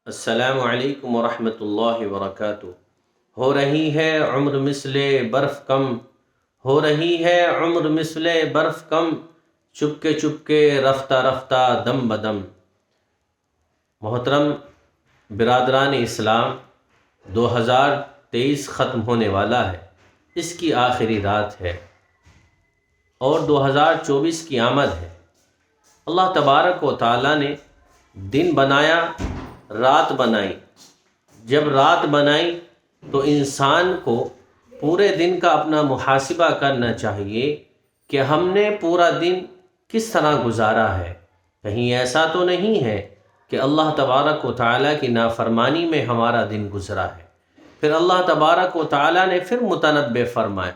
السلام علیکم ورحمۃ اللہ وبرکاتہ۔ ہو رہی ہے عمر مثل برف کم، ہو رہی ہے عمر مثل برف کم، چپ کے رفتہ رفتہ دم بدم۔ محترم برادران اسلام، 2023 ختم ہونے والا ہے، اس کی آخری رات ہے اور 2024 کی آمد ہے۔ اللہ تبارک و تعالیٰ نے دن بنایا، رات بنائی۔ جب رات بنائی تو انسان کو پورے دن کا اپنا محاسبہ کرنا چاہیے کہ ہم نے پورا دن کس طرح گزارا ہے۔ کہیں ایسا تو نہیں ہے کہ اللہ تبارک و تعالیٰ کی نافرمانی میں ہمارا دن گزرا ہے۔ پھر اللہ تبارک و تعالیٰ نے پھر متنبع فرمایا،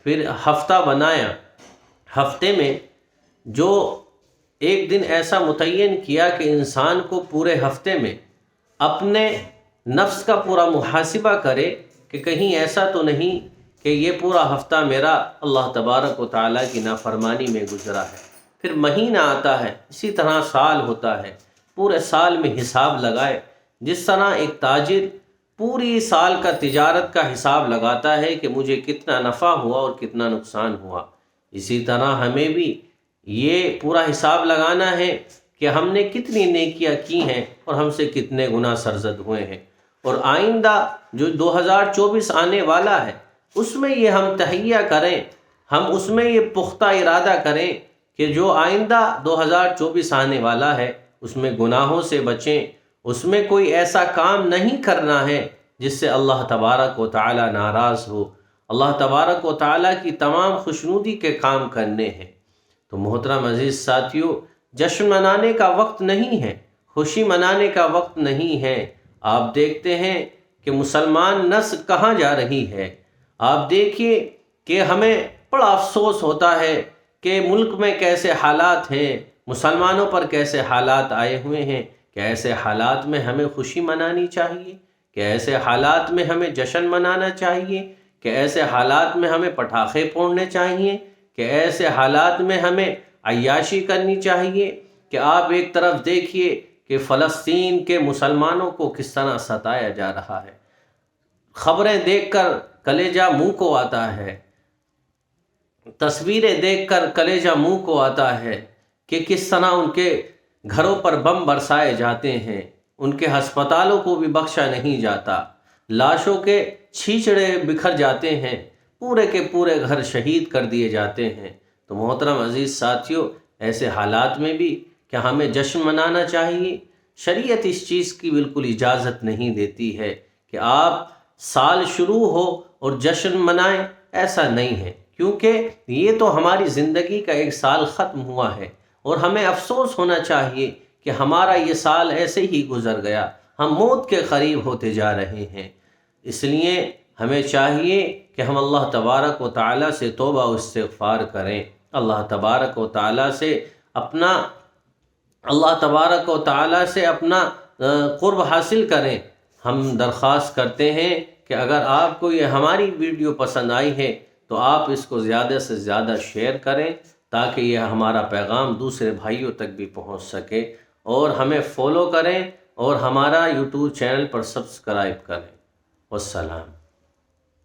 پھر ہفتہ بنایا۔ ہفتے میں جو ایک دن ایسا متعین کیا کہ انسان کو پورے ہفتے میں اپنے نفس کا پورا محاسبہ کرے کہ کہیں ایسا تو نہیں کہ یہ پورا ہفتہ میرا اللہ تبارک و تعالیٰ کی نافرمانی میں گزرا ہے۔ پھر مہینہ آتا ہے، اسی طرح سال ہوتا ہے، پورے سال میں حساب لگائے۔ جس طرح ایک تاجر پوری سال کا تجارت کا حساب لگاتا ہے کہ مجھے کتنا نفع ہوا اور کتنا نقصان ہوا، اسی طرح ہمیں بھی یہ پورا حساب لگانا ہے کہ ہم نے کتنی نیکیاں کی ہیں اور ہم سے کتنے گناہ سرزد ہوئے ہیں۔ اور آئندہ جو 2024 آنے والا ہے، اس میں یہ ہم تہیہ کریں، ہم اس میں یہ پختہ ارادہ کریں کہ جو آئندہ 2024 آنے والا ہے اس میں گناہوں سے بچیں، اس میں کوئی ایسا کام نہیں کرنا ہے جس سے اللہ تبارک و تعالیٰ ناراض ہو۔ اللہ تبارک و تعالیٰ کی تمام خوشنودی کے کام کرنے ہیں۔ تو محترم عزیز ساتھیو، جشن منانے کا وقت نہیں ہے، خوشی منانے کا وقت نہیں ہے۔ آپ دیکھتے ہیں کہ مسلمان نسل کہاں جا رہی ہے۔ آپ دیکھیے کہ ہمیں بڑا افسوس ہوتا ہے کہ ملک میں کیسے حالات ہیں، مسلمانوں پر کیسے حالات آئے ہوئے ہیں کہ ایسے حالات میں ہمیں خوشی منانی چاہیے، کہ ایسے حالات میں ہمیں جشن منانا چاہیے، کہ ایسے حالات میں ہمیں پٹاخے پھوڑنے چاہیے، کہ ایسے حالات میں ہمیں عیاشی کرنی چاہیے۔ کہ آپ ایک طرف دیکھیے کہ فلسطین کے مسلمانوں کو کس طرح ستایا جا رہا ہے، خبریں دیکھ کر کلیجہ منہ کو آتا ہے، تصویریں دیکھ کر کلیجہ منہ کو آتا ہے کہ کس طرح ان کے گھروں پر بم برسائے جاتے ہیں، ان کے ہسپتالوں کو بھی بخشا نہیں جاتا، لاشوں کے چھیچڑے بکھر جاتے ہیں، پورے کے پورے گھر شہید کر دیے جاتے ہیں۔ تو محترم عزیز ساتھیو، ایسے حالات میں بھی کیا ہمیں جشن منانا چاہیے؟ شریعت اس چیز کی بالکل اجازت نہیں دیتی ہے کہ آپ سال شروع ہو اور جشن منائیں، ایسا نہیں ہے، کیونکہ یہ تو ہماری زندگی کا ایک سال ختم ہوا ہے اور ہمیں افسوس ہونا چاہیے کہ ہمارا یہ سال ایسے ہی گزر گیا، ہم موت کے قریب ہوتے جا رہے ہیں۔ اس لیے ہمیں چاہیے کہ ہم اللہ تبارک و تعالیٰ سے توبہ و استغفار کریں، اللہ تبارک و تعالیٰ سے اپنا قرب حاصل کریں۔ ہم درخواست کرتے ہیں کہ اگر آپ کو یہ ہماری ویڈیو پسند آئی ہے تو آپ اس کو زیادہ سے زیادہ شیئر کریں تاکہ یہ ہمارا پیغام دوسرے بھائیوں تک بھی پہنچ سکے، اور ہمیں فالو کریں اور ہمارا یوٹیوب چینل پر سبسکرائب کریں۔ والسلام۔